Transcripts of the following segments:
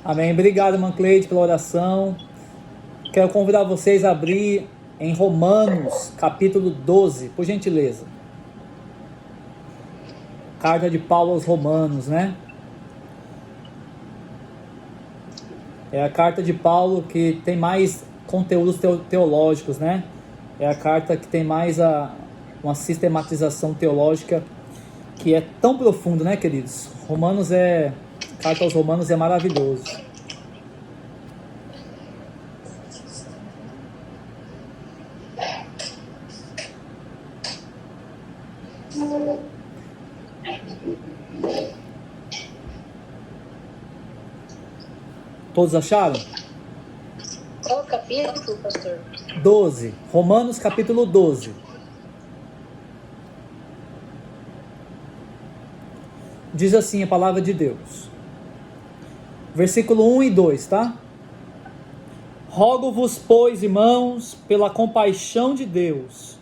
Amém. Obrigado, irmã Cleide, pela oração. Quero convidar vocês a abrir em Romanos, capítulo 12, por gentileza. Carta de Paulo aos Romanos, né? É a carta de Paulo que tem mais conteúdos teológicos, né? É a carta que tem mais uma sistematização teológica que é tão profundo, né, queridos? Carta aos Romanos é maravilhoso. Todos acharam? Qual capítulo, pastor? 12. Romanos capítulo 12. Diz assim a palavra de Deus. Versículo 1 e 2, tá? Rogo-vos, pois, irmãos, pela compaixão de Deus,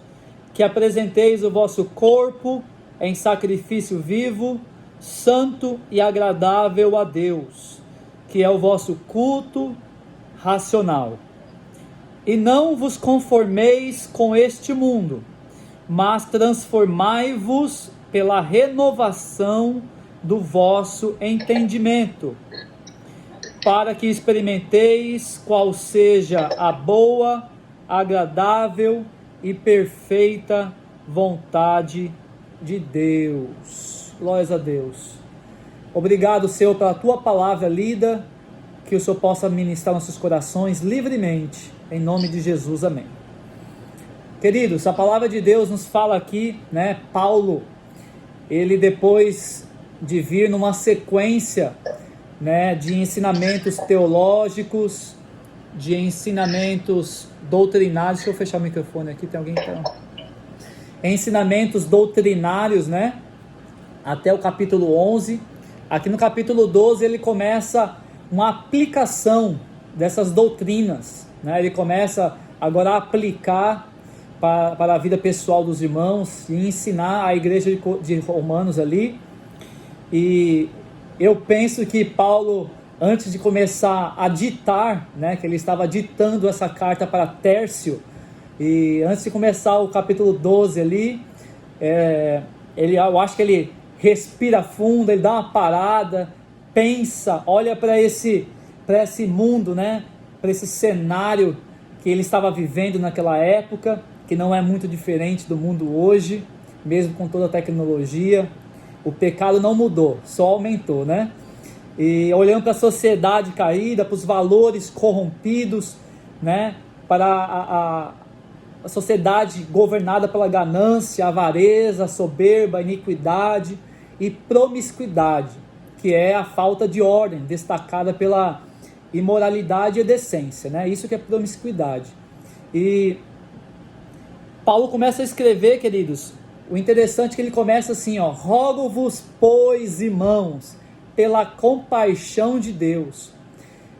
que apresenteis o vosso corpo em sacrifício vivo, santo e agradável a Deus, que é o vosso culto racional. E não vos conformeis com este mundo, mas transformai-vos pela renovação do vosso entendimento, para que experimenteis qual seja a boa, agradável e perfeita vontade de Deus. Glórias a Deus. Obrigado, Senhor, pela Tua palavra lida, que o Senhor possa ministrar nossos corações livremente, em nome de Jesus, amém. Queridos, a palavra de Deus nos fala aqui, né, Paulo, ele depois de vir numa sequência, né, de ensinamentos teológicos, de ensinamentos doutrinários. Deixa eu fechar o microfone aqui, tem alguém que tá... Ensinamentos doutrinários, né, até o capítulo 11. Aqui no capítulo 12 ele começa uma aplicação dessas doutrinas, né? Ele começa agora a aplicar para a vida pessoal dos irmãos e ensinar a igreja de Romanos ali. E eu penso que Paulo, antes de começar a ditar, né, que ele estava ditando essa carta para Tércio, e antes de começar o capítulo 12 ali, eu acho que ele respira fundo, ele dá uma parada, pensa, olha para esse mundo, né, para esse cenário que ele estava vivendo naquela época, que não é muito diferente do mundo hoje, mesmo com toda a tecnologia. O pecado não mudou, só aumentou, né? E olhando para a sociedade caída, para os valores corrompidos, né? Para a sociedade governada pela ganância, avareza, soberba, iniquidade e promiscuidade, que é a falta de ordem, destacada pela imoralidade e decência, né? Isso que é promiscuidade. E Paulo começa a escrever, queridos, o interessante é que ele começa assim, ó: rogo-vos, pois, irmãos, pela compaixão de Deus.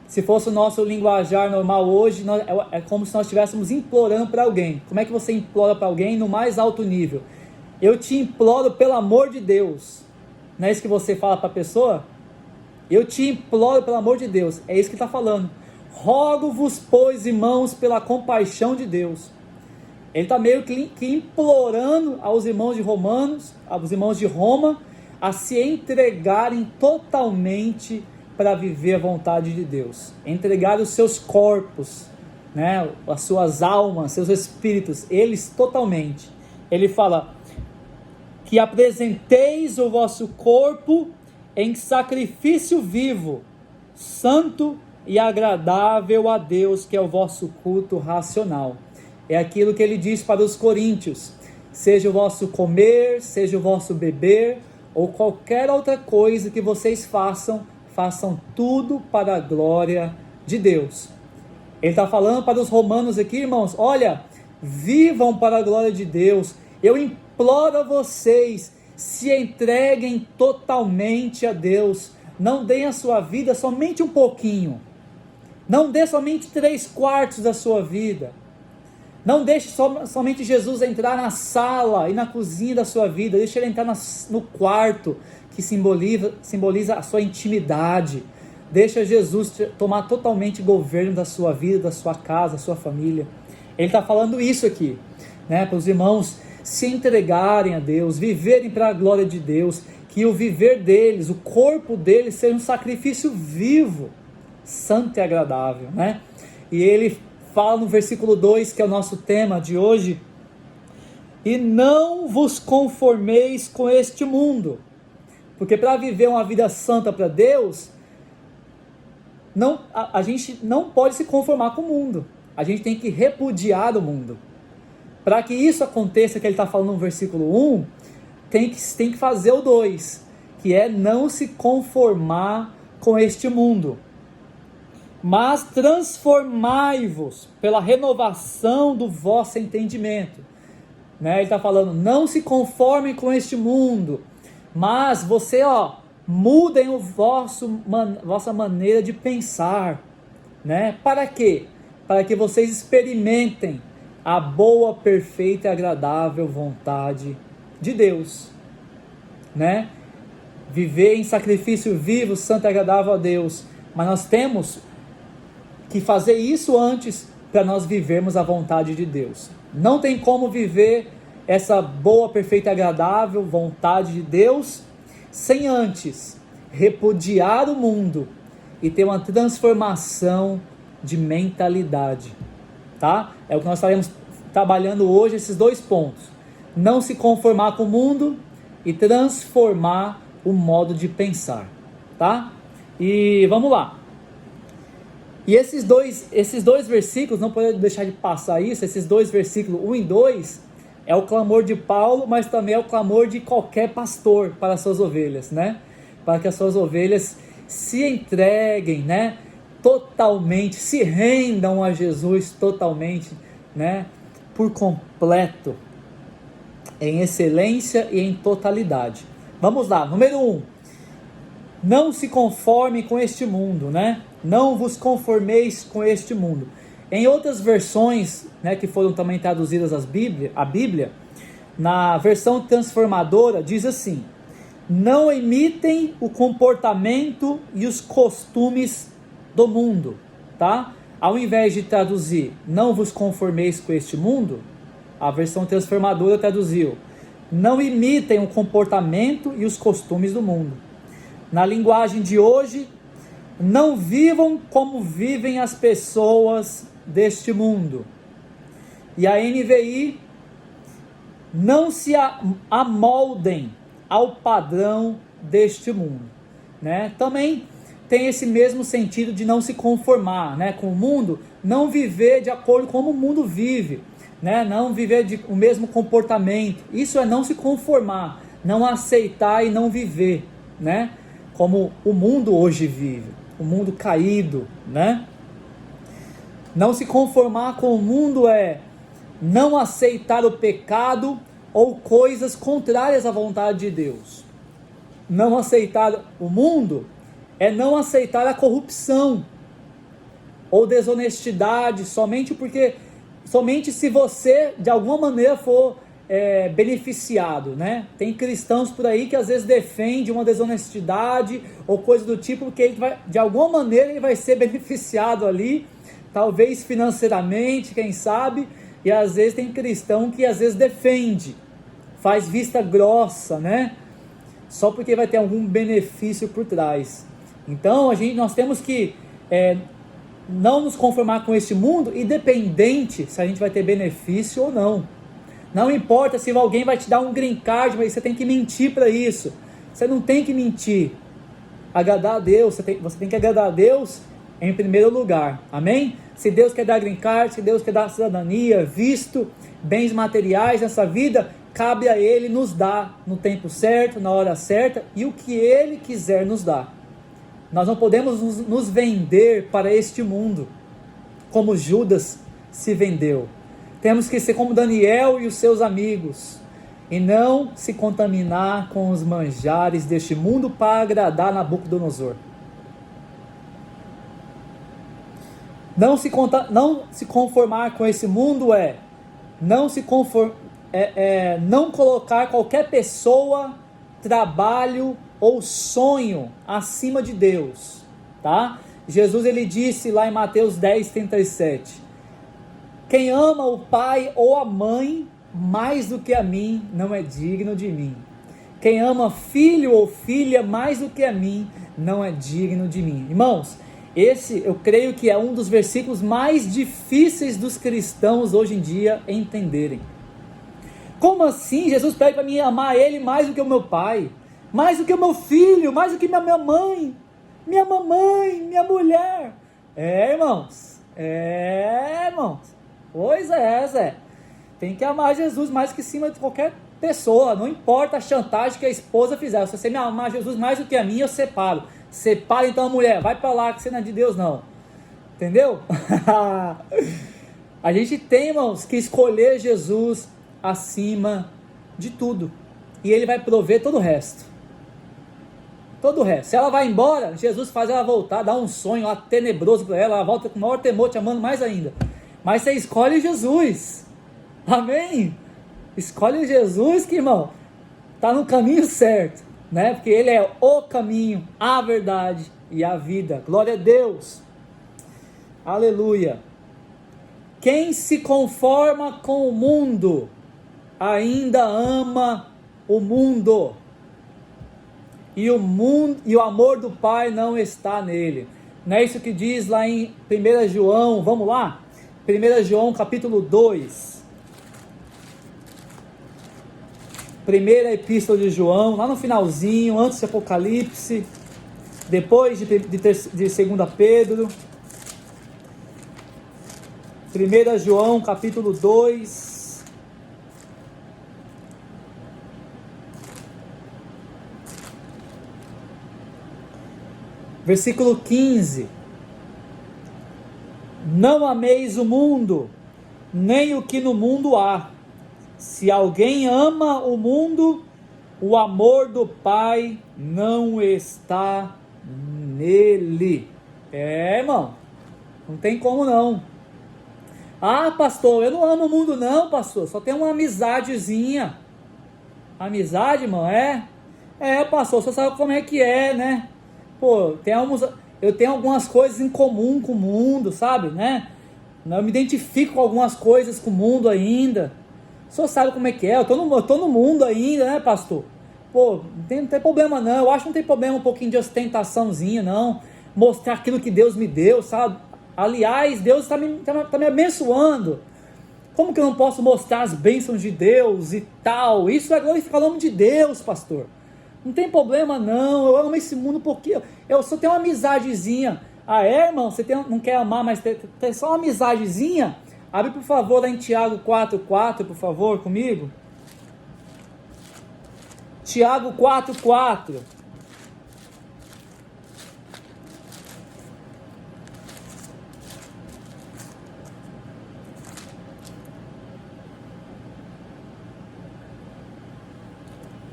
Se fosse o nosso linguajar normal hoje, é como se nós estivéssemos implorando para alguém. Como é que você implora para alguém no mais alto nível? Eu te imploro pelo amor de Deus. Não é isso que você fala para a pessoa? Eu te imploro pelo amor de Deus. É isso que está falando. Rogo-vos, pois, irmãos, pela compaixão de Deus. Ele está meio que implorando aos irmãos de Romanos, aos irmãos de Roma, a se entregarem totalmente para viver a vontade de Deus. Entregar os seus corpos, né, as suas almas, seus espíritos, eles totalmente. Ele fala que apresenteis o vosso corpo em sacrifício vivo, santo e agradável a Deus, que é o vosso culto racional. É aquilo que ele diz para os coríntios: seja o vosso comer, seja o vosso beber, ou qualquer outra coisa que vocês façam tudo para a glória de Deus. Ele está falando para os romanos aqui, irmãos: olha, vivam para a glória de Deus. Eu imploro a vocês, se entreguem totalmente a Deus. Não deem a sua vida somente um pouquinho. Não dê somente 3/4 da sua vida. Não deixe somente Jesus entrar na sala e na cozinha da sua vida. Deixe ele entrar no quarto, que simboliza a sua intimidade. Deixa Jesus tomar totalmente governo da sua vida, da sua casa, da sua família. Ele está falando isso aqui, né, para os irmãos se entregarem a Deus, viverem para a glória de Deus, que o viver deles, o corpo deles, seja um sacrifício vivo, santo e agradável, né? E ele fala no versículo 2, que é o nosso tema de hoje: e não vos conformeis com este mundo. Porque para viver uma vida santa para Deus, a gente não pode se conformar com o mundo. A gente tem que repudiar o mundo. Para que isso aconteça, que ele está falando no versículo 1, tem que fazer o 2, que é não se conformar com este mundo, mas transformai-vos pela renovação do vosso entendimento. Né? Ele está falando, não se conformem com este mundo, mas você, mudem vossa maneira de pensar. Né? Para quê? Para que vocês experimentem a boa, perfeita e agradável vontade de Deus. Né? Viver em sacrifício vivo, santo e agradável a Deus. Mas nós temos que fazer isso antes para nós vivermos a vontade de Deus. Não tem como viver essa boa, perfeita e agradável vontade de Deus sem antes repudiar o mundo e ter uma transformação de mentalidade, tá? É o que nós estaremos trabalhando hoje, esses 2 pontos. Não se conformar com o mundo e transformar o modo de pensar, tá? E vamos lá. E esses dois versículos, não podemos deixar de passar isso, esses 2 versículos, 1 e 2, é o clamor de Paulo, mas também é o clamor de qualquer pastor para as suas ovelhas, né? Para que as suas ovelhas se entreguem, né? Totalmente, se rendam a Jesus totalmente, né? Por completo, em excelência e em totalidade. Vamos lá, número 1. Não se conforme com este mundo, né? Não vos conformeis com este mundo. Em outras versões, né, que foram também traduzidas a Bíblia, na versão transformadora, diz assim: não imitem o comportamento e os costumes do mundo, tá? Ao invés de traduzir, não vos conformeis com este mundo, a versão transformadora traduziu, não imitem o comportamento e os costumes do mundo. Na linguagem de hoje, não vivam como vivem as pessoas deste mundo. E a NVI, não se amoldem ao padrão deste mundo, né? Também tem esse mesmo sentido de não se conformar, né, com o mundo, não viver de acordo com como o mundo vive, né? Não viver o mesmo comportamento. Isso é não se conformar, não aceitar e não viver, né? Como o mundo hoje vive, o mundo caído, né? Não se conformar com o mundo é não aceitar o pecado ou coisas contrárias à vontade de Deus. Não aceitar o mundo é não aceitar a corrupção ou desonestidade somente se você de alguma maneira for beneficiado, né? Tem cristãos por aí que às vezes defendem uma desonestidade ou coisa do tipo, porque ele vai, de alguma maneira ele vai ser beneficiado ali, talvez financeiramente, quem sabe, e às vezes tem cristão que às vezes defende, faz vista grossa, né? Só porque vai ter algum benefício por trás. Então nós temos que não nos conformar com este mundo, independente se a gente vai ter benefício ou não. Não importa se alguém vai te dar um green card, mas você tem que mentir para isso. Você não tem que mentir. Agradar a Deus, você tem que agradar a Deus em primeiro lugar. Amém? Se Deus quer dar green card, se Deus quer dar cidadania, visto, bens materiais nessa vida, cabe a Ele nos dar no tempo certo, na hora certa e o que Ele quiser nos dar. Nós não podemos nos vender para este mundo, como Judas se vendeu. Temos que ser como Daniel e os seus amigos, e não se contaminar com os manjares deste mundo para agradar Nabucodonosor. Não se conformar com esse mundo não colocar qualquer pessoa, trabalho ou sonho acima de Deus. tá? Jesus, ele disse lá em Mateus 10:37, quem ama o pai ou a mãe mais do que a mim, não é digno de mim. Quem ama filho ou filha mais do que a mim, não é digno de mim. Irmãos, esse eu creio que é um dos versículos mais difíceis dos cristãos hoje em dia entenderem. Como assim? Jesus pede para mim amar ele mais do que o meu pai, mais do que o meu filho, mais do que minha mãe, minha mamãe, minha mulher. Irmãos. Pois é, Zé. Tem que amar Jesus mais que cima de qualquer pessoa. Não importa a chantagem que a esposa fizer. Se você me amar Jesus mais do que a mim, eu separo. Separa então a mulher. Vai pra lá que você não é de Deus, não. Entendeu? A gente tem, irmãos, que escolher Jesus acima de tudo. E ele vai prover todo o resto. Todo o resto. Se ela vai embora, Jesus faz ela voltar, dá um sonho lá tenebroso para ela volta com o maior temor, te amando mais ainda. Mas você escolhe Jesus. Amém? Escolhe Jesus que, irmão, está no caminho certo, né? Porque ele é o caminho, a verdade e a vida. Glória a Deus. Aleluia. Quem se conforma com o mundo, ainda ama o mundo. E o amor do Pai não está nele. Não é isso que diz lá em 1 João, vamos lá? 1 João capítulo 2. Primeira epístola de João, lá no finalzinho, antes de Apocalipse, depois de 2 Pedro. 1 João capítulo 2. Versículo 15. Não ameis o mundo, nem o que no mundo há. Se alguém ama o mundo, o amor do Pai não está nele. Irmão, não tem como não. Ah, pastor, eu não amo o mundo não, pastor, só tem uma amizadezinha. Amizade, irmão, pastor, você sabe como é que é, né? Pô, eu tenho algumas coisas em comum com o mundo, sabe, né? Eu me identifico com algumas coisas com o mundo ainda. O senhor sabe como é que é, eu tô no mundo ainda, né, pastor? Pô, não tem problema não, eu acho que não tem problema um pouquinho de ostentaçãozinha, não. Mostrar aquilo que Deus me deu, sabe? Aliás, Deus está me abençoando. Como que eu não posso mostrar as bênçãos de Deus e tal? Isso vai glorificar o nome de Deus, pastor. Não tem problema não, eu amo esse mundo porque eu só tenho uma amizadezinha. Irmão, você não quer amar, mas tem só uma amizadezinha? Abre por favor lá em Tiago 4:4, por favor, comigo. Tiago 4:4.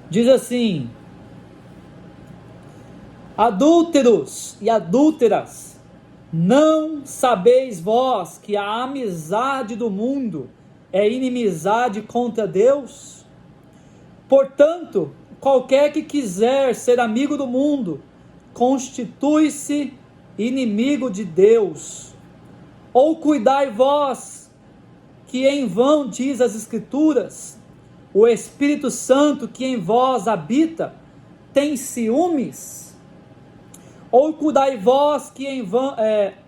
Diz assim: adúlteros e adúlteras, não sabeis vós que a amizade do mundo é inimizade contra Deus? Portanto, qualquer que quiser ser amigo do mundo, constitui-se inimigo de Deus. Ou cuidai vós, que em vão diz as Escrituras, o Espírito Santo que em vós habita, tem ciúmes? Ou cuidai vós que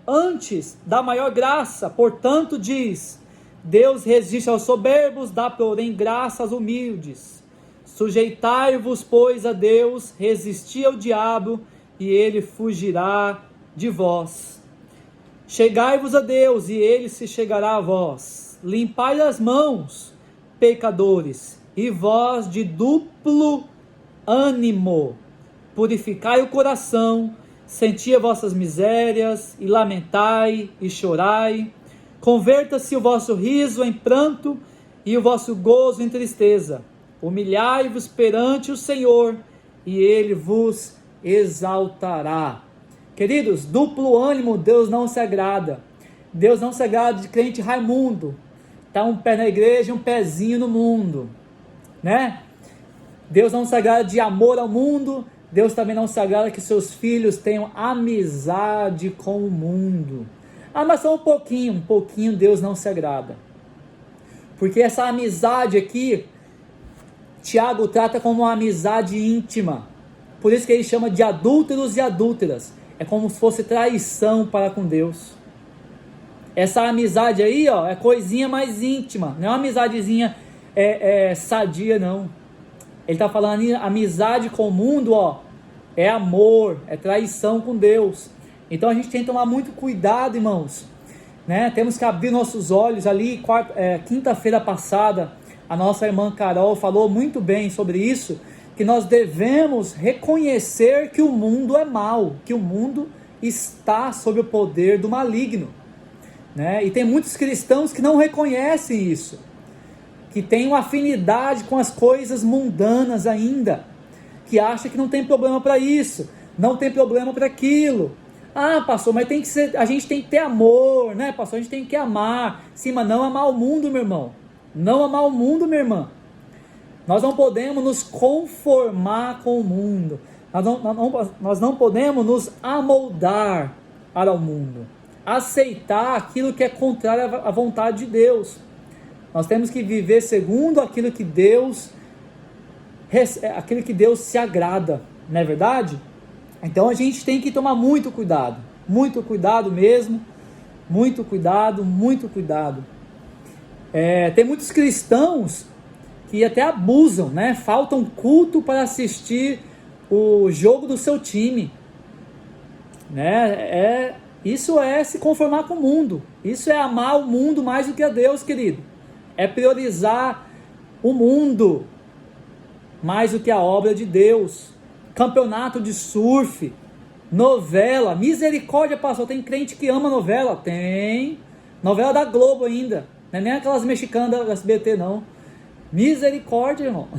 antes da maior graça, portanto diz, Deus resiste aos soberbos, dá porém graça aos humildes. Sujeitai-vos, pois, a Deus, resisti ao diabo, e ele fugirá de vós. Chegai-vos a Deus, e ele se chegará a vós. Limpai as mãos, pecadores, e vós de duplo ânimo, purificai o coração, senti as vossas misérias, e lamentai, e chorai. Converta-se o vosso riso em pranto, e o vosso gozo em tristeza. Humilhai-vos perante o Senhor, e Ele vos exaltará. Queridos, duplo ânimo Deus não se agrada. Deus não se agrada de crente Raimundo. Tá um pé na igreja e um pezinho no mundo, né? Deus não se agrada de amor ao mundo, Deus também não se agrada que seus filhos tenham amizade com o mundo. Ah, mas só um pouquinho Deus não se agrada. Porque essa amizade aqui, Tiago trata como uma amizade íntima. Por isso que ele chama de adúlteros e adúlteras. É como se fosse traição para com Deus. Essa amizade aí, ó, é coisinha mais íntima. Não é uma amizadezinha sadia, não. Ele está falando ali, amizade com o mundo, ó, é amor, é traição com Deus. Então a gente tem que tomar muito cuidado, irmãos, né? Temos que abrir nossos olhos. Ali, quinta-feira passada, a nossa irmã Carol falou muito bem sobre isso, que nós devemos reconhecer que o mundo é mau, que o mundo está sob o poder do maligno, né? E tem muitos cristãos que não reconhecem isso, que têm uma afinidade com as coisas mundanas ainda, que acham que não tem problema para isso, não tem problema para aquilo. Ah, pastor, mas tem que ser, a gente tem que ter amor, né, pastor? A gente tem que amar. Sim, mas não amar o mundo, meu irmão. Não amar o mundo, minha irmã. Nós não podemos nos conformar com o mundo. Nós não podemos nos amoldar para o mundo. Aceitar aquilo que é contrário à vontade de Deus. Nós temos que viver segundo aquilo que Deus se agrada, não é verdade? Então a gente tem que tomar muito cuidado mesmo, muito cuidado. Tem muitos cristãos que até abusam, né? Faltam culto para assistir o jogo do seu time, né? Isso é se conformar com o mundo, isso é amar o mundo mais do que a Deus, querido. É priorizar o mundo mais do que a obra de Deus. Campeonato de surf, novela, misericórdia, pastor, tem crente que ama novela? Tem. Novela da Globo ainda, não é nem aquelas mexicanas da SBT, não. Misericórdia, irmão.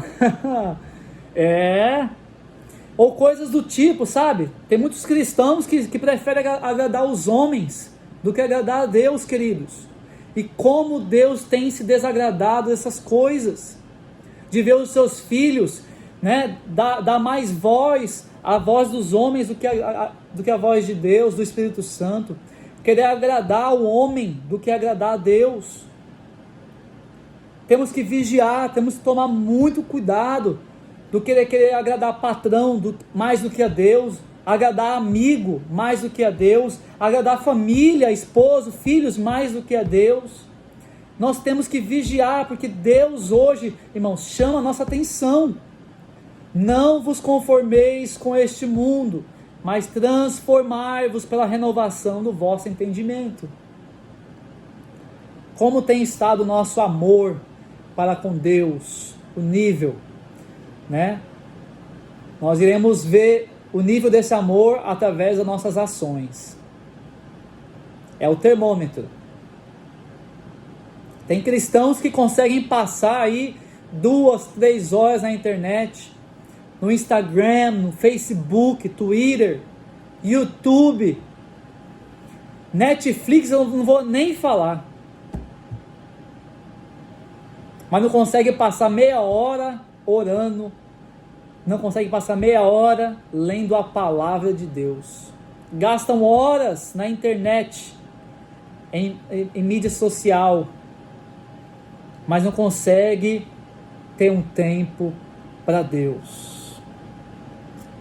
Ou coisas do tipo, sabe? Tem muitos cristãos que preferem agradar os homens do que agradar a Deus, queridos. E como Deus tem se desagradado dessas coisas, de ver os seus filhos, né, dar mais voz à voz dos homens do que a voz de Deus, do Espírito Santo, querer agradar o homem do que agradar a Deus. Temos que vigiar, temos que tomar muito cuidado do querer agradar patrão mais do que a Deus, agradar amigo mais do que a Deus, agradar família, esposo, filhos mais do que a Deus. Nós temos que vigiar, porque Deus hoje, irmãos, chama a nossa atenção. Não vos conformeis com este mundo, mas transformai-vos pela renovação do vosso entendimento. Como tem estado o nosso amor para com Deus, o nível, né? Nós iremos ver o nível desse amor através das nossas ações. É o termômetro. Tem cristãos que conseguem passar aí 2, 3 horas na internet, no Instagram, no Facebook, Twitter, YouTube, Netflix, eu não vou nem falar. Mas não consegue passar meia hora orando, não consegue passar meia hora lendo a palavra de Deus. Gastam horas na internet, em mídia social, mas não consegue ter um tempo para Deus.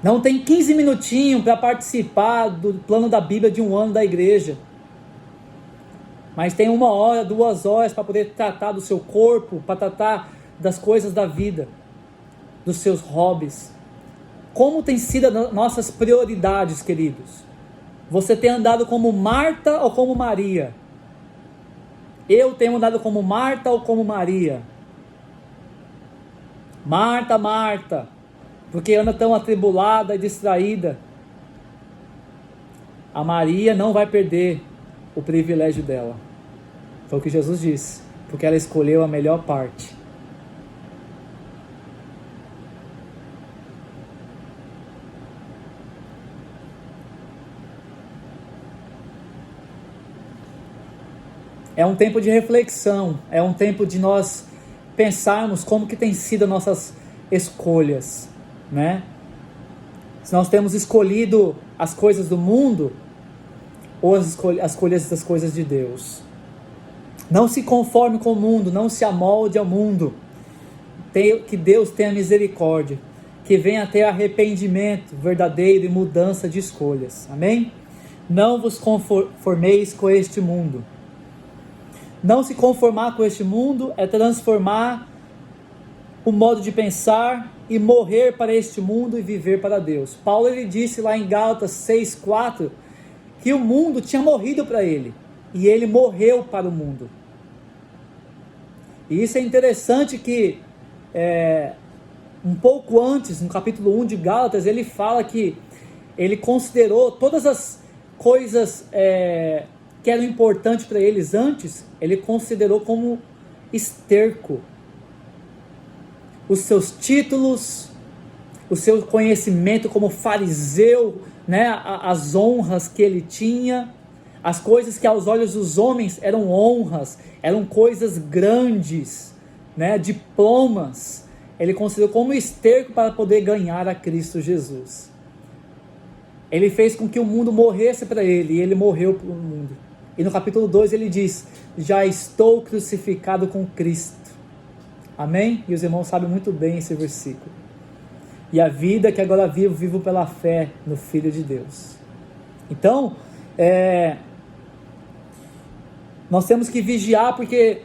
Não tem 15 minutinhos para participar do plano da Bíblia de um ano da igreja, mas tem 1 hora, 2 horas para poder tratar do seu corpo, para tratar das coisas da vida, dos seus hobbies. Como tem sido as nossas prioridades, queridos? Você tem andado como Marta ou como Maria? Eu tenho andado como Marta ou como Maria? Marta, Marta, porque anda tão atribulada e distraída. A Maria não vai perder o privilégio dela. Foi o que Jesus disse, porque ela escolheu a melhor parte. É um tempo de reflexão, é um tempo de nós pensarmos como que tem sido as nossas escolhas, né? Se nós temos escolhido as coisas do mundo ou as escolhas das coisas de Deus. Não se conforme com o mundo, não se amolde ao mundo. Que Deus tenha misericórdia, que venha ter arrependimento verdadeiro e mudança de escolhas. Amém? Não vos conformeis com este mundo. Não se conformar com este mundo é transformar o modo de pensar e morrer para este mundo e viver para Deus. Paulo ele disse lá em Gálatas 6,4 que o mundo tinha morrido para ele e ele morreu para o mundo. E isso é interessante que um pouco antes, no capítulo 1 de Gálatas, ele fala que ele considerou todas as coisas que eram importantes para eles antes, ele considerou como esterco. Os seus títulos, o seu conhecimento como fariseu, né, as honras que ele tinha, as coisas que aos olhos dos homens eram honras, eram coisas grandes, né, diplomas, ele considerou como esterco para poder ganhar a Cristo Jesus. Ele fez com que o mundo morresse para ele, e ele morreu para o mundo. E no capítulo 2 ele diz: já estou crucificado com Cristo. Amém? E os irmãos sabem muito bem esse versículo. E a vida que agora vivo, vivo pela fé no Filho de Deus. Então, nós temos que vigiar, porque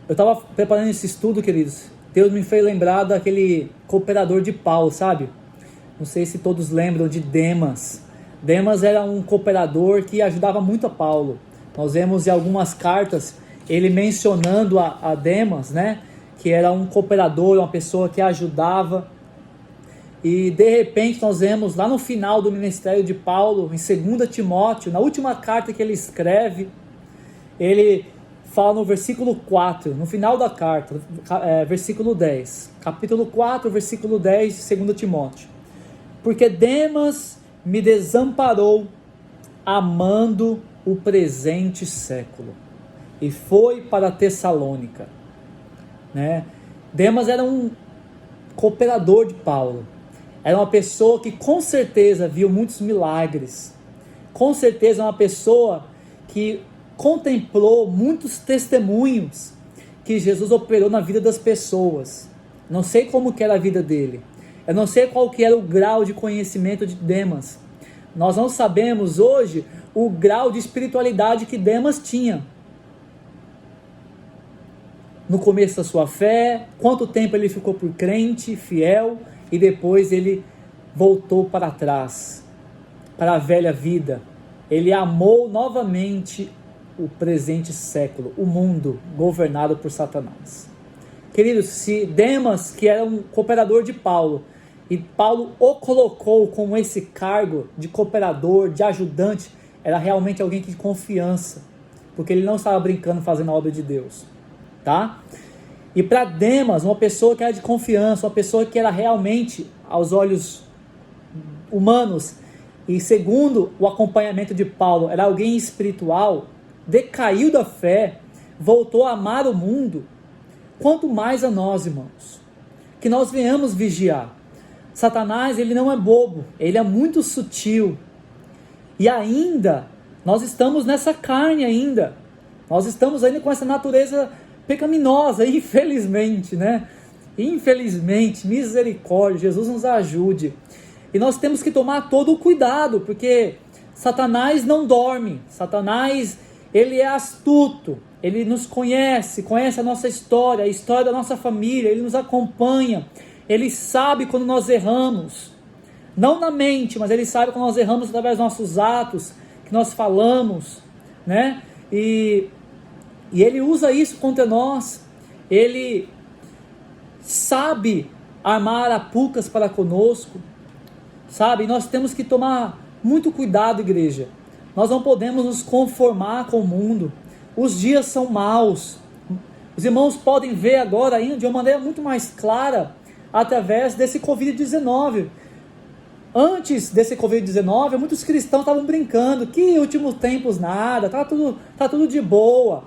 eu estava preparando esse estudo, queridos. Deus me fez lembrar daquele cooperador de Paulo, sabe? Não sei se todos lembram de Demas. Demas era um cooperador que ajudava muito a Paulo. Nós vemos em algumas cartas ele mencionando a Demas, né? Que era um cooperador, uma pessoa que ajudava. E de repente nós vemos lá no final do ministério de Paulo, em 2 Timóteo, na última carta que ele escreve, ele fala no versículo 4, no final da carta, versículo 10. Capítulo 4, versículo 10 de 2 Timóteo. Porque Demas me desamparou, amando o presente século, e foi para Tessalônica. Né? Demas era um cooperador de Paulo. Era uma pessoa que com certeza viu muitos milagres. Com certeza uma pessoa que contemplou muitos testemunhos que Jesus operou na vida das pessoas. Não sei como que era a vida dele. Eu não sei qual que era o grau de conhecimento de Demas. Nós não sabemos hoje o grau de espiritualidade que Demas tinha. No começo da sua fé, quanto tempo ele ficou por crente, fiel, e depois ele voltou para trás, para a velha vida. Ele amou novamente o presente século, o mundo governado por Satanás. Queridos, se Demas, que era um cooperador de Paulo, e Paulo o colocou com esse cargo de cooperador, de ajudante, era realmente alguém de confiança, porque ele não estava brincando fazendo a obra de Deus, tá? E para Demas, uma pessoa que era de confiança, uma pessoa que era realmente, aos olhos humanos, e segundo o acompanhamento de Paulo, era alguém espiritual, decaiu da fé, voltou a amar o mundo, quanto mais a nós, irmãos, que nós venhamos vigiar. Satanás, ele não é bobo, ele é muito sutil, e ainda, nós estamos nessa carne ainda, nós estamos ainda com essa natureza pecaminosa, infelizmente, né? Infelizmente, misericórdia, Jesus nos ajude. E nós temos que tomar todo o cuidado, porque Satanás não dorme. Satanás, ele é astuto, ele nos conhece a nossa história, a história da nossa família, ele nos acompanha, ele sabe quando nós erramos, não na mente, mas ele sabe quando nós erramos através dos nossos atos, que nós falamos, né? E ele usa isso contra nós, ele sabe armar arapucas para conosco, sabe? E nós temos que tomar muito cuidado, igreja. Nós não podemos nos conformar com o mundo. Os dias são maus. Os irmãos podem ver agora ainda de uma maneira muito mais clara através desse Covid-19. Antes desse Covid-19, muitos cristãos estavam brincando que últimos tempos nada, tá tudo de boa.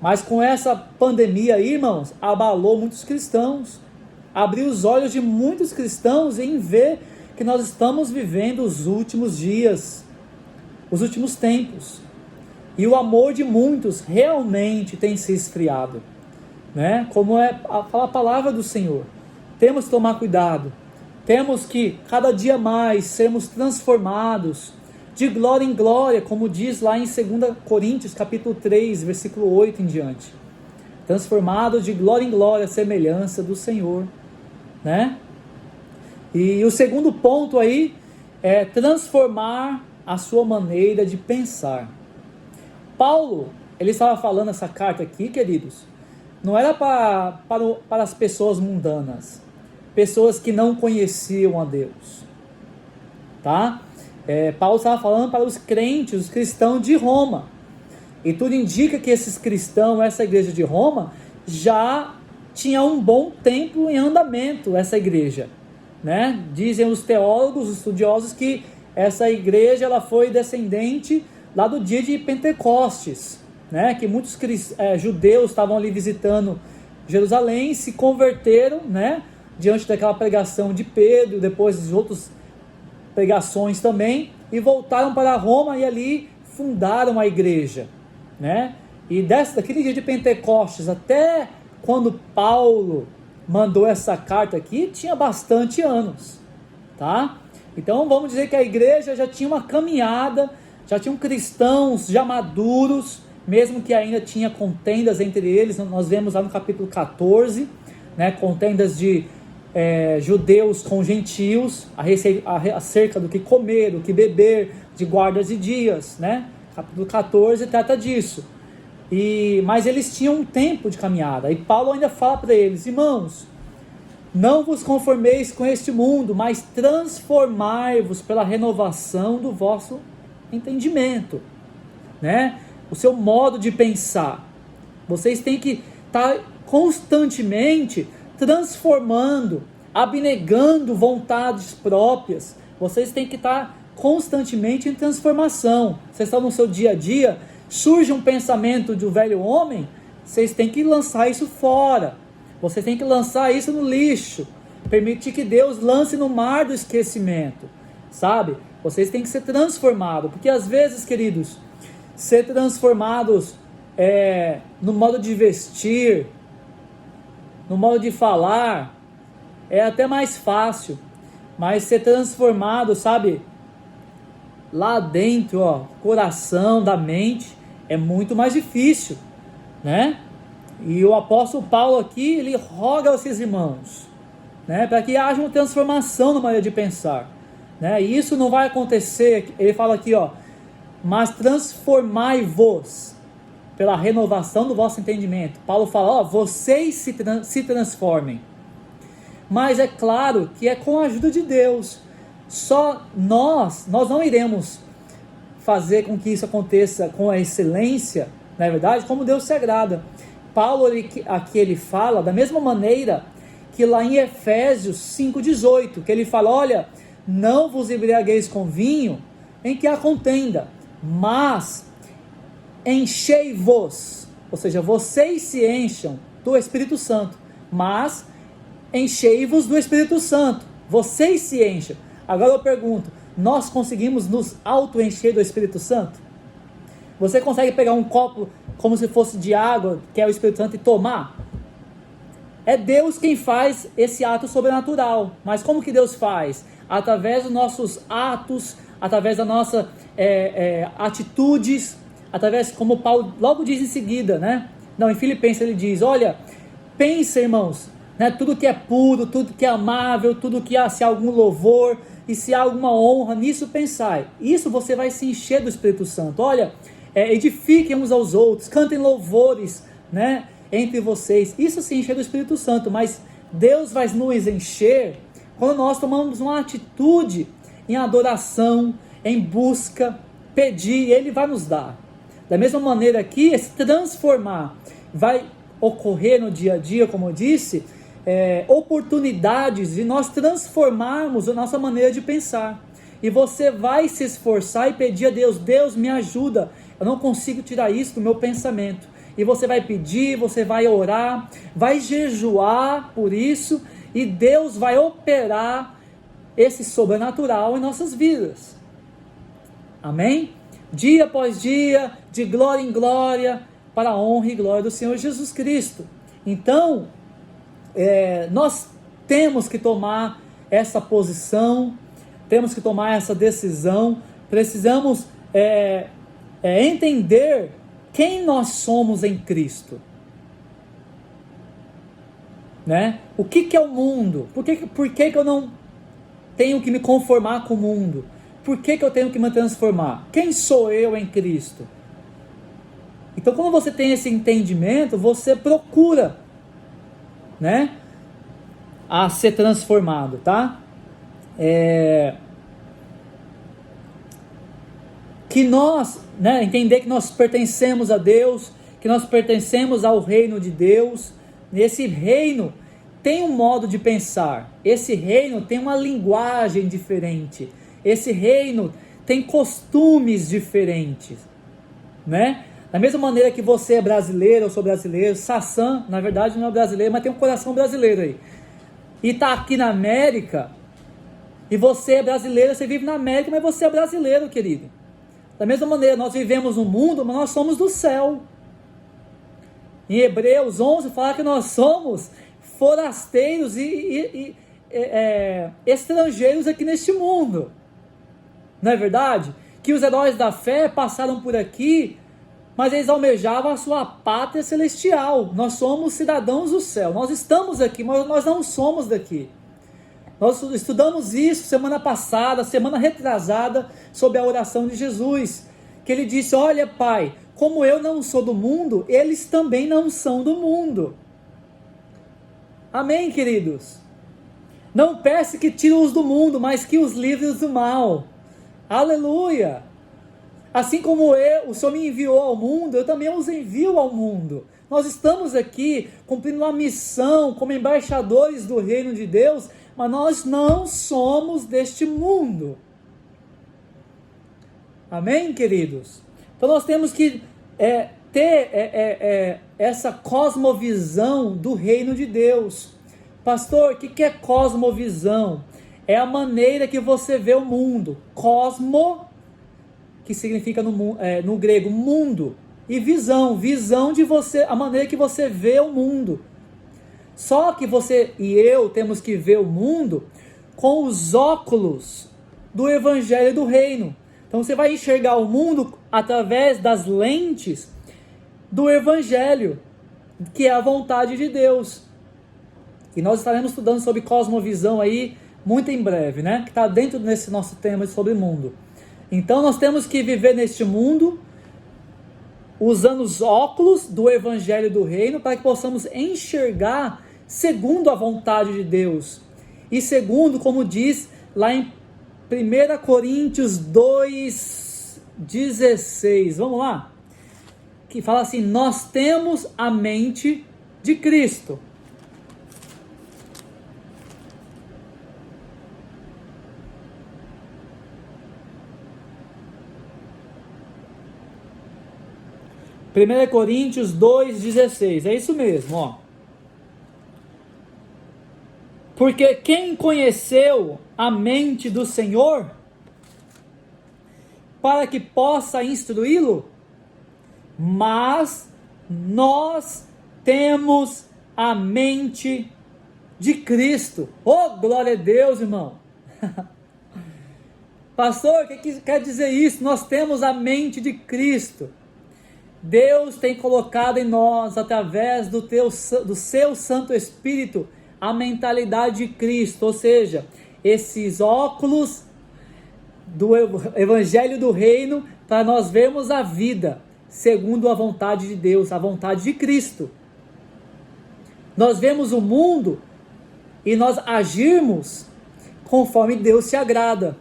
Mas com essa pandemia aí, irmãos, abalou muitos cristãos. abrir os olhos de muitos cristãos em ver que nós estamos vivendo os últimos dias, os últimos tempos. E o amor de muitos realmente tem se esfriado, né? Como fala a palavra do Senhor. Temos que tomar cuidado. Temos que, cada dia mais, sermos transformados de glória em glória, como diz lá em 2 Coríntios, capítulo 3, versículo 8 em diante. Transformados de glória em glória, à semelhança do Senhor, né? E o segundo ponto aí é transformar a sua maneira de pensar. Paulo, ele estava falando essa carta aqui, queridos, não era para as pessoas mundanas, pessoas que não conheciam a Deus, tá? Paulo estava falando para os crentes, os cristãos de Roma, e tudo indica que esses cristãos, essa igreja de Roma, já tinha um bom tempo em andamento, essa igreja, né? Dizem os teólogos, os estudiosos, que essa igreja ela foi descendente lá do dia de Pentecostes, né? Que muitos judeus estavam ali visitando Jerusalém, se converteram, né? Diante daquela pregação de Pedro, depois de outras pregações também, e voltaram para Roma e ali fundaram a igreja, né? E daquele dia de Pentecostes até quando Paulo mandou essa carta aqui, tinha bastante anos, tá? Então vamos dizer que a igreja já tinha uma caminhada, já tinham cristãos já maduros, mesmo que ainda tinha contendas entre eles. Nós vemos lá no capítulo 14, né, contendas de judeus com gentios, acerca do que comer, do que beber, de guardas de dias, né? Capítulo 14 trata disso. Mas eles tinham um tempo de caminhada, e Paulo ainda fala para eles: irmãos, não vos conformeis com este mundo, mas transformai-vos pela renovação do vosso entendimento, né? O seu modo de pensar. Vocês têm que estar constantemente transformando, abnegando vontades próprias. Vocês têm que estar constantemente em transformação. Vocês estão no seu dia a dia, surge um pensamento do velho homem, vocês têm que lançar isso fora. Vocês têm que lançar isso no lixo. Permitir que Deus lance no mar do esquecimento, sabe? Vocês têm que ser transformados, porque às vezes, queridos, ser transformados no modo de vestir, no modo de falar, é até mais fácil, mas ser transformado, sabe, lá dentro, coração, da mente, é muito mais difícil, né? E o apóstolo Paulo aqui, ele roga aos seus irmãos, né, para que haja uma transformação na maneira de pensar, né? E isso não vai acontecer, ele fala aqui, mas transformai-vos pela renovação do vosso entendimento. Paulo fala, vocês se transformem. Mas é claro que é com a ajuda de Deus. Só nós não iremos fazer com que isso aconteça com a excelência, na verdade, como Deus se agrada. Paulo aqui ele fala da mesma maneira que lá em Efésios 5,18, que ele fala, olha, não vos embriagueis com vinho em que há contenda, mas enchei-vos, ou seja, vocês se encham do Espírito Santo, mas enchei-vos do Espírito Santo, vocês se encham. Agora eu pergunto, nós conseguimos nos auto-encher do Espírito Santo? Você consegue pegar um copo como se fosse de água, que é o Espírito Santo, e tomar? É Deus quem faz esse ato sobrenatural. Mas como que Deus faz? Através dos nossos atos, através das nossas atitudes, através, como Paulo logo diz em seguida, né? Não, em Filipenses ele diz, olha, pensa, irmãos, né, tudo que é puro, tudo que é amável, tudo que há, se há algum louvor e se há alguma honra, nisso pensai. Isso você vai se encher do Espírito Santo. Olha, edifiquem uns aos outros, cantem louvores, né, entre vocês. Isso se encher do Espírito Santo, mas Deus vai nos encher quando nós tomamos uma atitude em adoração, em busca, pedir, Ele vai nos dar. Da mesma maneira que esse transformar vai ocorrer no dia a dia, como eu disse, oportunidades de nós transformarmos a nossa maneira de pensar. E você vai se esforçar e pedir a Deus, Deus me ajuda, eu não consigo tirar isso do meu pensamento. E você vai pedir, você vai orar, vai jejuar por isso, e Deus vai operar esse sobrenatural em nossas vidas. Amém? Dia após dia, de glória em glória, para a honra e glória do Senhor Jesus Cristo. Então, nós temos que tomar essa posição, temos que tomar essa decisão, precisamos entender quem nós somos em Cristo. Né? O que é o mundo? Por que eu não tenho que me conformar com o mundo? Por que eu tenho que me transformar? Quem sou eu em Cristo? Então, quando você tem esse entendimento, você procura, né, a ser transformado, tá? Que nós, né, entender que nós pertencemos a Deus, que nós pertencemos ao reino de Deus. Esse reino tem um modo de pensar, esse reino tem uma linguagem diferente, esse reino tem costumes diferentes, né? Da mesma maneira que você é brasileiro, eu sou brasileiro, Sassã, na verdade não é brasileiro, mas tem um coração brasileiro aí, e está aqui na América, e você é brasileiro, você vive na América, mas você é brasileiro, querido. Da mesma maneira, nós vivemos no mundo, mas nós somos do céu. Em Hebreus 11 fala que nós somos forasteiros e estrangeiros aqui neste mundo. Não é verdade? Que os heróis da fé passaram por aqui, mas eles almejavam a sua pátria celestial. Nós somos cidadãos do céu. Nós estamos aqui, mas nós não somos daqui. Nós estudamos isso semana passada, semana retrasada, sobre a oração de Jesus. Que ele disse: olha, Pai, como eu não sou do mundo, eles também não são do mundo. Amém, queridos? Não peço que tire-os do mundo, mas que os livre do mal. Aleluia! Assim como o Senhor me enviou ao mundo, eu também os envio ao mundo. Nós estamos aqui cumprindo uma missão como embaixadores do reino de Deus, mas nós não somos deste mundo. Amém, queridos? Então nós temos que ter essa cosmovisão do reino de Deus. Pastor, o que é cosmovisão? É a maneira que você vê o mundo. Cosmo, que significa no grego mundo, e visão de você, a maneira que você vê o mundo. Só que você e eu temos que ver o mundo com os óculos do evangelho do reino. Então você vai enxergar o mundo através das lentes do evangelho, que é a vontade de Deus. E nós estaremos estudando sobre cosmovisão aí muito em breve, né? Que está dentro desse nosso tema sobre mundo. Então nós temos que viver neste mundo usando os óculos do evangelho do reino, para que possamos enxergar segundo a vontade de Deus. E segundo, como diz lá em 1 Coríntios 2,16. Vamos lá? Que fala assim: nós temos a mente de Cristo. Primeira Coríntios 2,16. É isso mesmo, ó. Porque quem conheceu a mente do Senhor para que possa instruí-lo? Mas nós temos a mente de Cristo. Oh, glória a Deus, irmão. Pastor, o que quer dizer isso? Nós temos a mente de Cristo. Deus tem colocado em nós, através do seu Santo Espírito, a mentalidade de Cristo, ou seja, esses óculos do Evangelho do Reino, para nós vermos a vida segundo a vontade de Deus, a vontade de Cristo. Nós vemos o mundo e nós agirmos conforme Deus se agrada.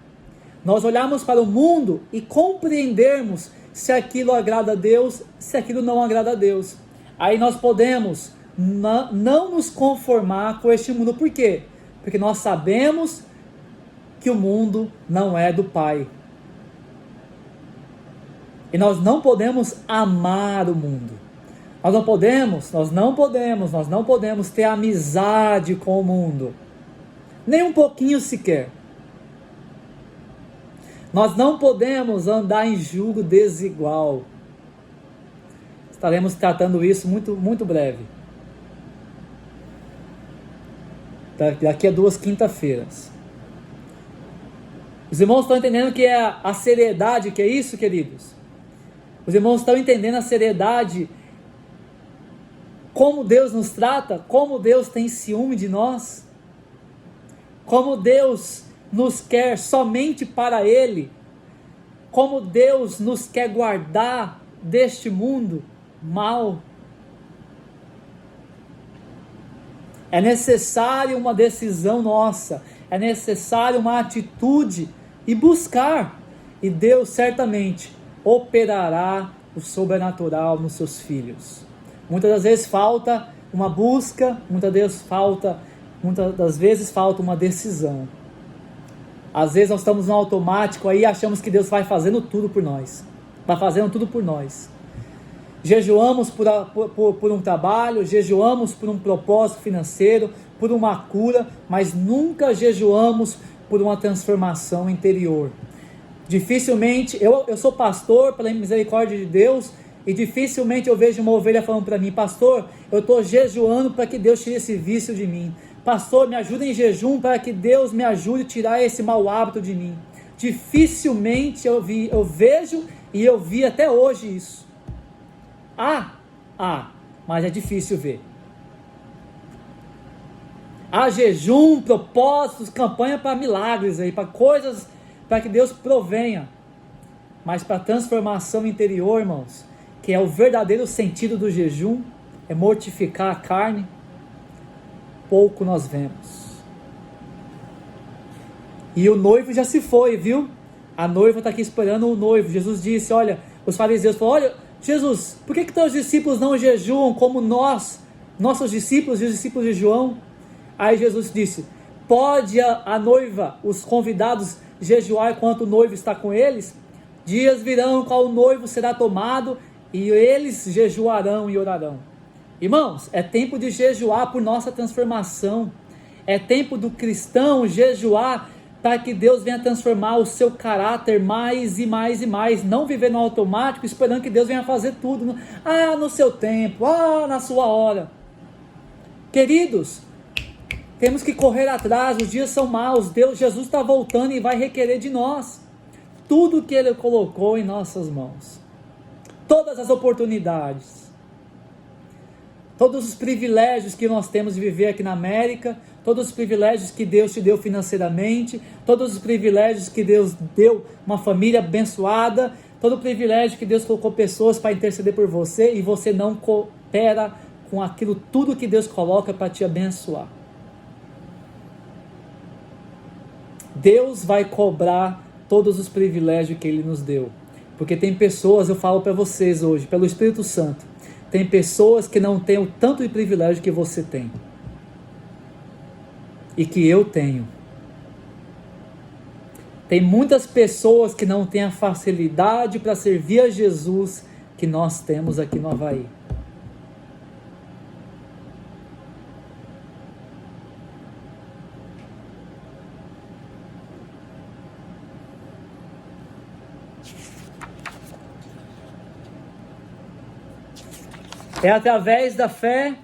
Nós olharmos para o mundo e compreendermos se aquilo agrada a Deus, se aquilo não agrada a Deus. Aí nós podemos não nos conformar com este mundo. Por quê? Porque nós sabemos que o mundo não é do Pai. E nós não podemos amar o mundo. Nós não podemos ter amizade com o mundo. Nem um pouquinho sequer. Nós não podemos andar em julgo desigual. Estaremos tratando isso muito, muito breve. Daqui a 2 quinta-feiras. Os irmãos estão entendendo que é a seriedade, que é isso, queridos? Os irmãos estão entendendo a seriedade, como Deus nos trata, como Deus tem ciúme de nós, como Deus nos quer somente para Ele, como Deus nos quer guardar deste mundo mal. É necessário uma decisão nossa, é necessário uma atitude e buscar, e Deus certamente operará o sobrenatural nos seus filhos. Muitas das vezes falta uma busca, muitas das vezes falta uma decisão. Às vezes nós estamos no automático aí, achamos que Deus vai fazendo tudo por nós. Vai fazendo tudo por nós. Jejuamos por um trabalho, jejuamos por um propósito financeiro, por uma cura, mas nunca jejuamos por uma transformação interior. Dificilmente, eu sou pastor pela misericórdia de Deus, e dificilmente eu vejo uma ovelha falando para mim: pastor, eu estou jejuando para que Deus tire esse vício de mim. Pastor, me ajuda em jejum para que Deus me ajude a tirar esse mau hábito de mim. Dificilmente eu vejo e eu vi até hoje isso. Mas é difícil ver. Há jejum, propósitos, campanha para milagres aí, para coisas, para que Deus provenha. Mas para transformação interior, irmãos, que é o verdadeiro sentido do jejum, é mortificar a carne, pouco nós vemos. E o noivo já se foi, viu? A noiva está aqui esperando o noivo. Jesus disse, olha, os fariseus falaram: olha, Jesus, por que teus discípulos não jejuam como nossos discípulos e os discípulos de João? Aí Jesus disse: pode a noiva, os convidados, jejuar enquanto o noivo está com eles? Dias virão qual o noivo será tomado e eles jejuarão e orarão. Irmãos, é tempo de jejuar por nossa transformação. É tempo do cristão jejuar para que Deus venha transformar o seu caráter mais e mais e mais. Não viver no automático esperando que Deus venha fazer tudo. No seu tempo, na sua hora. Queridos, temos que correr atrás, os dias são maus. Jesus está voltando e vai requerer de nós tudo que Ele colocou em nossas mãos. Todas as oportunidades. Todos os privilégios que nós temos de viver aqui na América, todos os privilégios que Deus te deu financeiramente, todos os privilégios que Deus deu uma família abençoada, todo o privilégio que Deus colocou pessoas para interceder por você e você não coopera com aquilo tudo que Deus coloca para te abençoar. Deus vai cobrar todos os privilégios que Ele nos deu, porque tem pessoas, eu falo para vocês hoje, pelo Espírito Santo, tem pessoas que não têm o tanto de privilégio que você tem. E que eu tenho. Tem muitas pessoas que não têm a facilidade para servir a Jesus que nós temos aqui no Havaí. É através da fé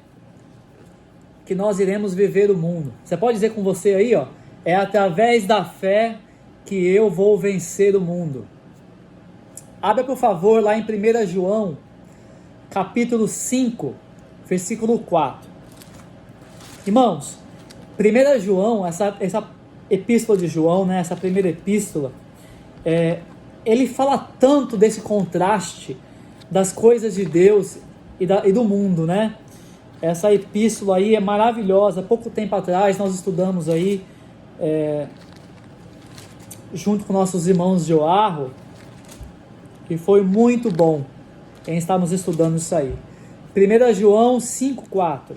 que nós iremos viver o mundo. Você pode dizer com você aí, ó, é através da fé que eu vou vencer o mundo. Abra por favor lá em 1 João, capítulo 5, versículo 4. Irmãos, 1 João, essa epístola de João, né, essa primeira epístola, ele fala tanto desse contraste das coisas de Deus e do mundo, né? Essa epístola aí é maravilhosa. Pouco tempo atrás nós estudamos aí, junto com nossos irmãos de Oahu, e foi muito bom em estarmos estudando isso aí. 1 João 5,4.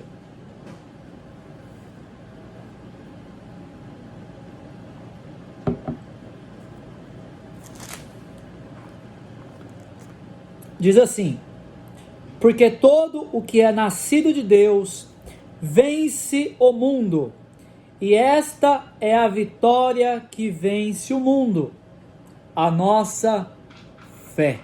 Diz assim: Porque todo o que é nascido de Deus vence o mundo. E esta é a vitória que vence o mundo, a nossa fé.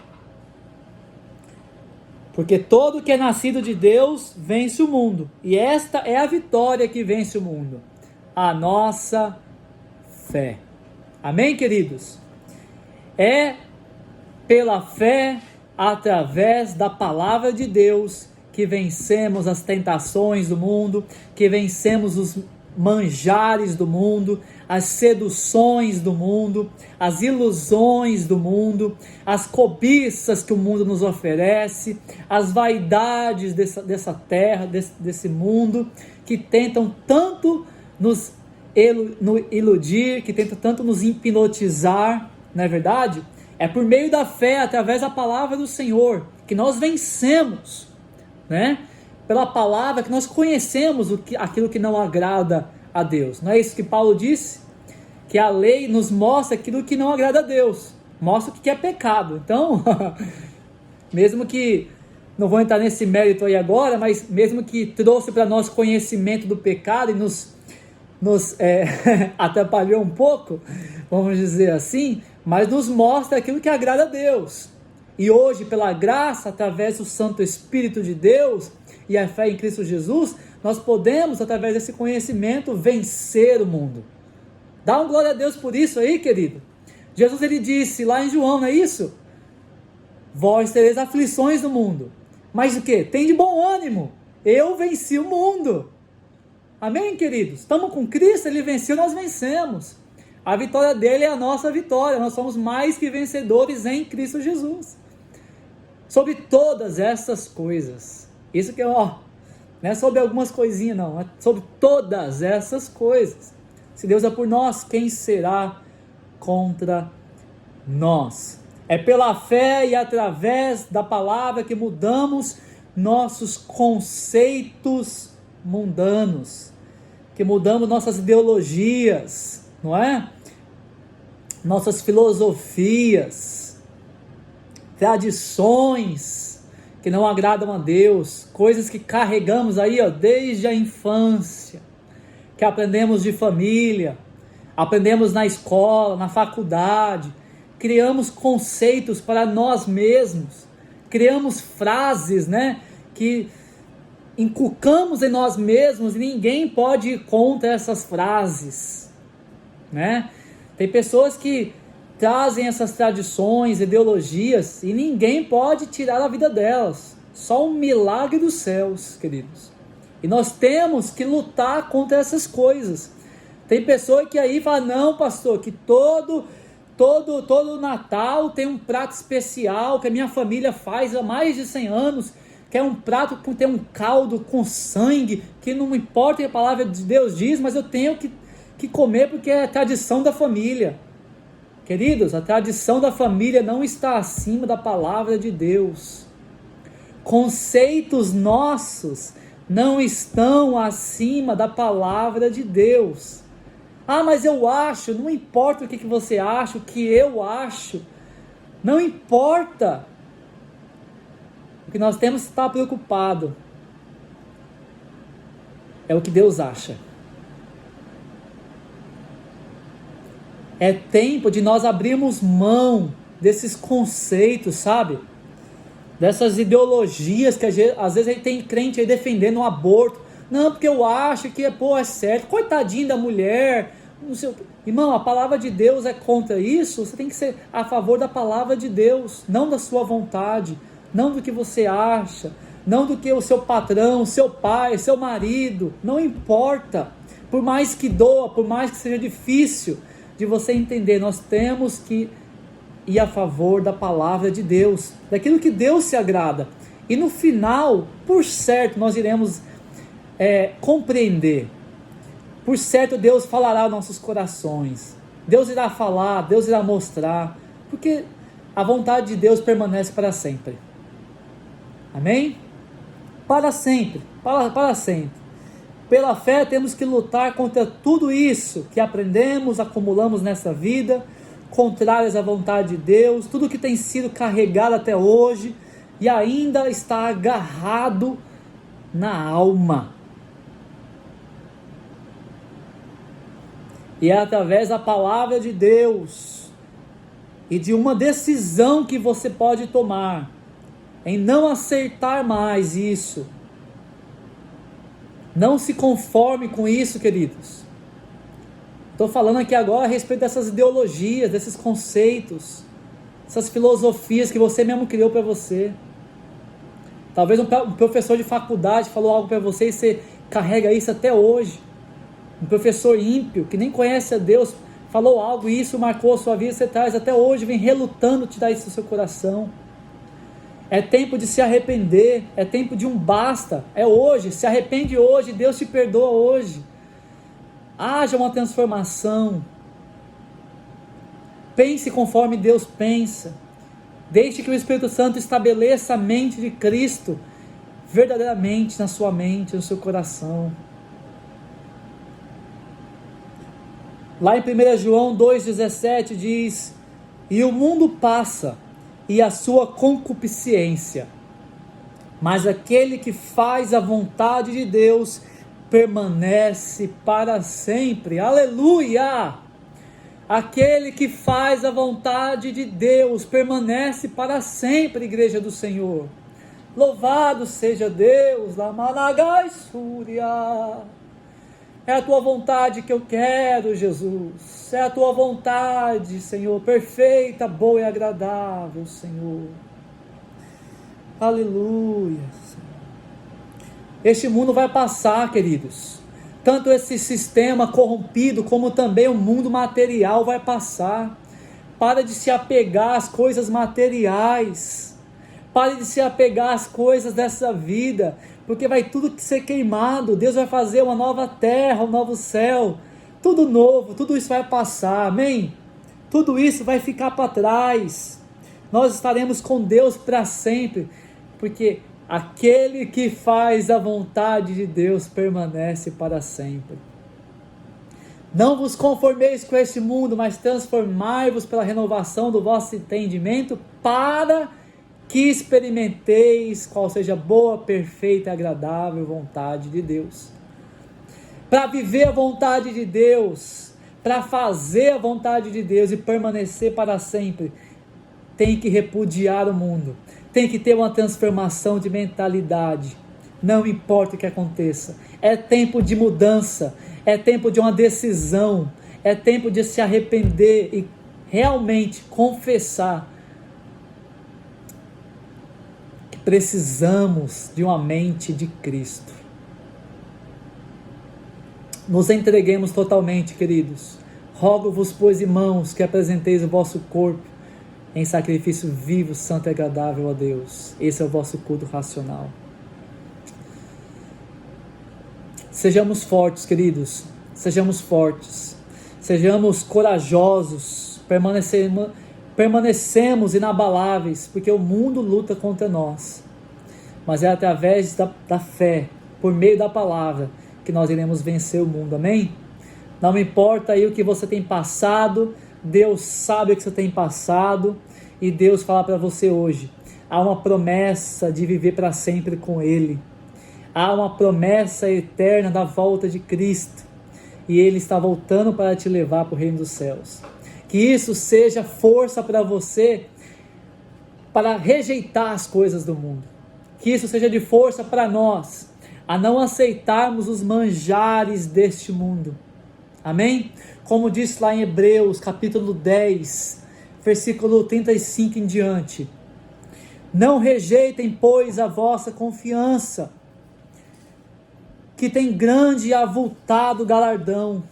Porque todo que é nascido de Deus vence o mundo. E esta é a vitória que vence o mundo, a nossa fé. Amém, queridos? É pela fé, através da palavra de Deus, que vencemos as tentações do mundo, que vencemos os manjares do mundo, as seduções do mundo, as ilusões do mundo, as cobiças que o mundo nos oferece, as vaidades dessa terra, desse mundo, que tentam tanto nos iludir, que tentam tanto nos hipnotizar, não é verdade? É por meio da fé, através da palavra do Senhor, que nós vencemos, né? Pela palavra que nós conhecemos aquilo que não agrada a Deus. Não é isso que Paulo disse? Que a lei nos mostra aquilo que não agrada a Deus, mostra o que é pecado. Então, mesmo que, não vou entrar nesse mérito aí agora, mas mesmo que trouxe para nós conhecimento do pecado e nos atrapalhou um pouco, vamos dizer assim, mas nos mostra aquilo que agrada a Deus. E hoje, pela graça, através do Santo Espírito de Deus e a fé em Cristo Jesus, nós podemos, através desse conhecimento, vencer o mundo. Dá um glória a Deus por isso aí, querido. Jesus, ele disse lá em João, não é isso? Vós tereis aflições no mundo. Mas o que? Tem de bom ânimo. Eu venci o mundo. Amém, queridos? Estamos com Cristo, ele venceu, nós vencemos. A vitória dele é a nossa vitória. Nós somos mais que vencedores em Cristo Jesus. Sobre todas essas coisas. Isso que não é sobre algumas coisinhas, não. É sobre todas essas coisas. Se Deus é por nós, quem será contra nós? É pela fé e através da palavra que mudamos nossos conceitos mundanos, que mudamos nossas ideologias, não é? Nossas filosofias, tradições que não agradam a Deus, coisas que carregamos aí, desde a infância, que aprendemos de família, aprendemos na escola, na faculdade, criamos conceitos para nós mesmos, criamos frases, né, que inculcamos em nós mesmos e ninguém pode ir contra essas frases, né? Tem pessoas que trazem essas tradições, ideologias e ninguém pode tirar a vida delas, só um milagre dos céus, queridos. E nós temos que lutar contra essas coisas. Tem pessoa que aí fala, não, pastor, que todo Natal tem um prato especial que a minha família faz há mais de 100 anos, que é um prato que tem um caldo com sangue, que não importa o que a palavra de Deus diz, mas eu tenho que comer porque é a tradição da família. Queridos, a tradição da família não está acima da palavra de Deus. Conceitos nossos não estão acima da palavra de Deus. Ah, mas eu acho, não importa o que você acha, o que eu acho, não importa. O que nós temos que estar preocupado é o que Deus acha. É tempo de nós abrirmos mão desses conceitos, sabe? Dessas ideologias que às vezes a gente tem crente aí defendendo o aborto. Não, porque eu acho que é certo. Coitadinho da mulher. Não sei. Irmão, a palavra de Deus é contra isso. Você tem que ser a favor da palavra de Deus, não da sua vontade, não do que você acha, não do que o seu patrão, seu pai, seu marido. Não importa. Por mais que doa, por mais que seja difícil de você entender, nós temos que ir a favor da palavra de Deus, daquilo que Deus se agrada. E no final, por certo, nós iremos compreender. Por certo, Deus falará aos nossos corações. Deus irá falar, Deus irá mostrar, porque a vontade de Deus permanece para sempre. Amém? Para sempre, para sempre. Pela fé temos que lutar contra tudo isso que aprendemos, acumulamos nessa vida, contrárias à vontade de Deus, tudo que tem sido carregado até hoje, e ainda está agarrado na alma. E é através da palavra de Deus e de uma decisão que você pode tomar em não aceitar mais isso. Não se conforme com isso, queridos. Estou falando aqui agora a respeito dessas ideologias, desses conceitos, essas filosofias que você mesmo criou para você. Talvez um professor de faculdade falou algo para você e você carrega isso até hoje. Um professor ímpio, que nem conhece a Deus, falou algo e isso marcou a sua vida, você traz até hoje, vem relutando tirar isso do seu coração. É tempo de se arrepender, é tempo de um basta, é hoje, se arrepende hoje, Deus te perdoa hoje. Haja uma transformação. Pense conforme Deus pensa. Deixe que o Espírito Santo estabeleça a mente de Cristo verdadeiramente na sua mente, no seu coração. Lá em 1 João 2,17 diz: e o mundo passa, e a sua concupiscência, mas aquele que faz a vontade de Deus permanece para sempre. Aleluia! Aquele que faz a vontade de Deus permanece para sempre, igreja do Senhor. Louvado seja Deus, Lamanagai Súria. É a tua vontade que eu quero, Jesus. É a tua vontade, Senhor, perfeita, boa e agradável, Senhor. Aleluia, Senhor. Este mundo vai passar, queridos. Tanto esse sistema corrompido, como também o mundo material vai passar. Para de se apegar às coisas materiais. Pare de se apegar às coisas dessa vida, porque vai tudo ser queimado. Deus vai fazer uma nova terra, um novo céu, tudo novo, tudo isso vai passar, amém? Tudo isso vai ficar para trás. Nós estaremos com Deus para sempre, porque aquele que faz a vontade de Deus permanece para sempre. Não vos conformeis com este mundo, mas transformai-vos pela renovação do vosso entendimento, para que experimenteis qual seja a boa, perfeita e agradável vontade de Deus. Para viver a vontade de Deus, para fazer a vontade de Deus e permanecer para sempre, tem que repudiar o mundo, tem que ter uma transformação de mentalidade, não importa o que aconteça. É tempo de mudança, é tempo de uma decisão, é tempo de se arrepender e realmente confessar. Precisamos de uma mente de Cristo. Nos entreguemos totalmente, queridos. Rogo-vos, pois, irmãos, que apresenteis o vosso corpo em sacrifício vivo, santo e agradável a Deus. Esse é o vosso culto racional. Sejamos fortes, queridos. Sejamos fortes. Sejamos corajosos. Permanecemos inabaláveis, porque o mundo luta contra nós, mas é através da fé, por meio da palavra, que nós iremos vencer o mundo, amém? Não importa aí o que você tem passado, Deus sabe o que você tem passado, e Deus fala para você hoje, há uma promessa de viver para sempre com Ele, há uma promessa eterna da volta de Cristo, e Ele está voltando para te levar para o reino dos céus. Que isso seja força para você para rejeitar as coisas do mundo. Que isso seja de força para nós a não aceitarmos os manjares deste mundo. Amém? Como diz lá em Hebreus capítulo 10, versículo 35 em diante. Não rejeitem, pois, a vossa confiança, que tem grande e avultado galardão,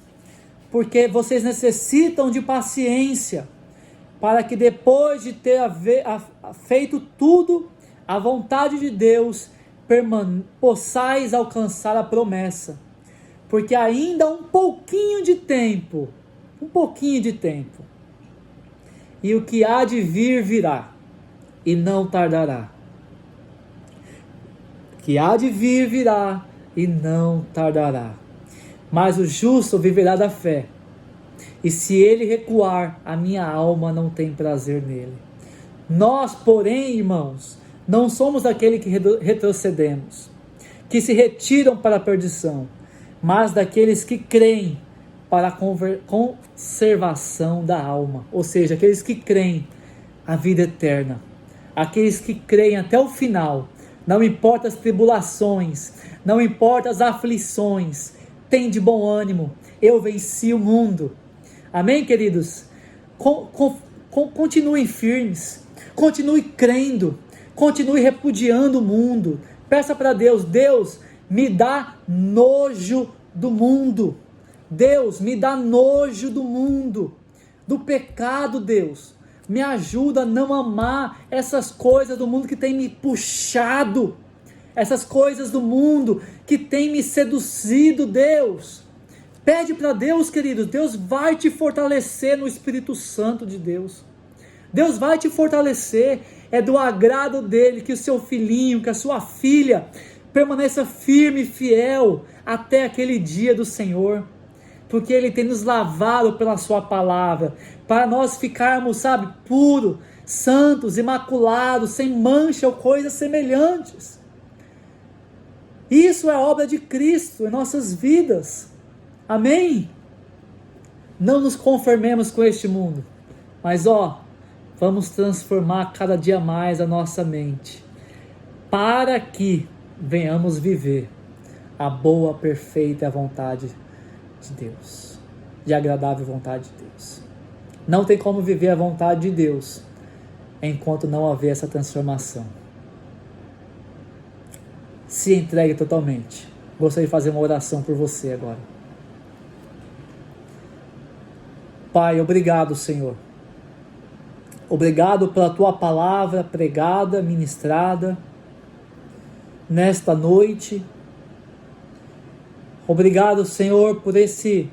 porque vocês necessitam de paciência, para que depois de ter feito tudo, a vontade de Deus, possais alcançar a promessa, porque ainda um pouquinho de tempo, e o que há de vir virá, e não tardará. O que há de vir virá, e não tardará. Mas o justo viverá da fé, e se ele recuar, a minha alma não tem prazer nele. Nós, porém, irmãos, Não somos daquele que retrocedemos, que se retiram para a perdição, mas daqueles que creem para a conservação da alma. Ou seja, aqueles que creem a vida eterna. Aqueles que creem até o final. Não importa as tribulações, não importa as aflições, tem de bom ânimo, eu venci o mundo. Amém, queridos? Continuem firmes, continue crendo, continue repudiando o mundo. Peça para Deus: Deus, me dá nojo do mundo. Deus, me dá nojo do mundo, do pecado. Deus, me ajuda a não amar essas coisas do mundo que tem me puxado, essas coisas do mundo que tem me seduzido. Deus, pede para Deus, queridos. Deus vai te fortalecer no Espírito Santo de Deus. Deus vai te fortalecer. É do agrado dele que o seu filhinho, que a sua filha permaneça firme e fiel até aquele dia do Senhor, porque ele tem nos lavado pela sua palavra, para nós ficarmos, puros, santos, imaculados, sem mancha ou coisas semelhantes. Isso é obra de Cristo em nossas vidas. Amém? Não nos conformemos com este mundo, mas vamos transformar cada dia mais a nossa mente, para que venhamos viver a boa, perfeita vontade de Deus, de agradável vontade de Deus. Não tem como viver a vontade de Deus enquanto não haver essa transformação. Se entregue totalmente. Gostaria de fazer uma oração por você agora. Pai, obrigado, Senhor. Obrigado pela tua palavra pregada, ministrada nesta noite. Obrigado, Senhor, por esse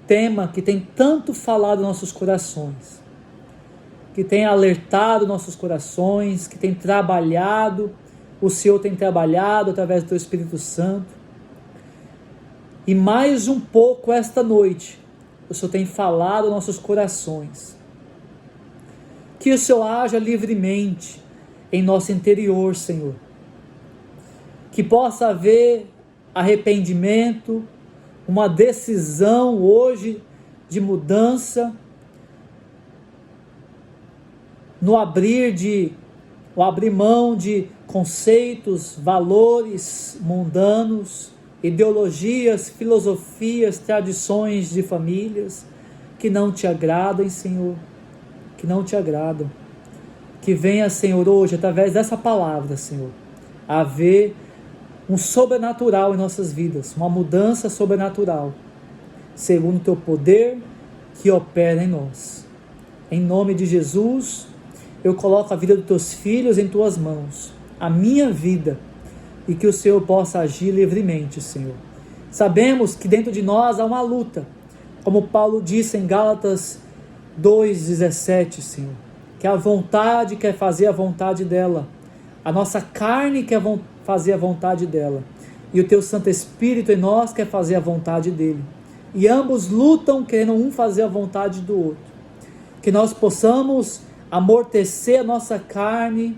tema que tem tanto falado em nossos corações, que tem alertado nossos corações, que tem trabalhado, o Senhor tem trabalhado através do teu Espírito Santo. E mais um pouco esta noite, o Senhor tem falado aos nossos corações. Que o Senhor haja livremente em nosso interior, Senhor. Que possa haver arrependimento, uma decisão hoje de mudança, no abrir mão de conceitos, valores mundanos, ideologias, filosofias, tradições de famílias que não te agradam, Senhor, que não te agradam. Que venha, Senhor, hoje, através dessa palavra, Senhor, haver um sobrenatural em nossas vidas, uma mudança sobrenatural, segundo o teu poder que opera em nós. Em nome de Jesus, eu coloco a vida dos teus filhos em tuas mãos, a minha vida, e que o Senhor possa agir livremente, Senhor. Sabemos que dentro de nós há uma luta, como Paulo disse em Gálatas 2,17, Senhor, que a vontade quer fazer a vontade dela, a nossa carne quer fazer a vontade dela, e o teu Santo Espírito em nós quer fazer a vontade dele, e ambos lutam querendo um fazer a vontade do outro. Que nós possamos amortecer a nossa carne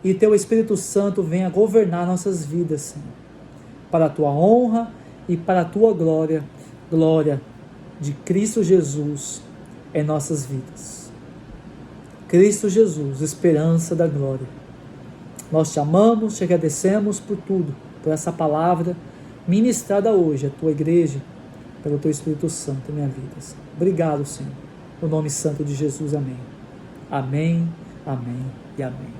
e teu Espírito Santo venha governar nossas vidas, Senhor, para a tua honra e para a tua glória, glória de Cristo Jesus em nossas vidas. Cristo Jesus, esperança da glória. Nós te amamos, te agradecemos por tudo, por essa palavra ministrada hoje, a tua igreja, pelo teu Espírito Santo em minha vida. Obrigado, Senhor. No nome santo de Jesus, amém. Amém, amém e amém.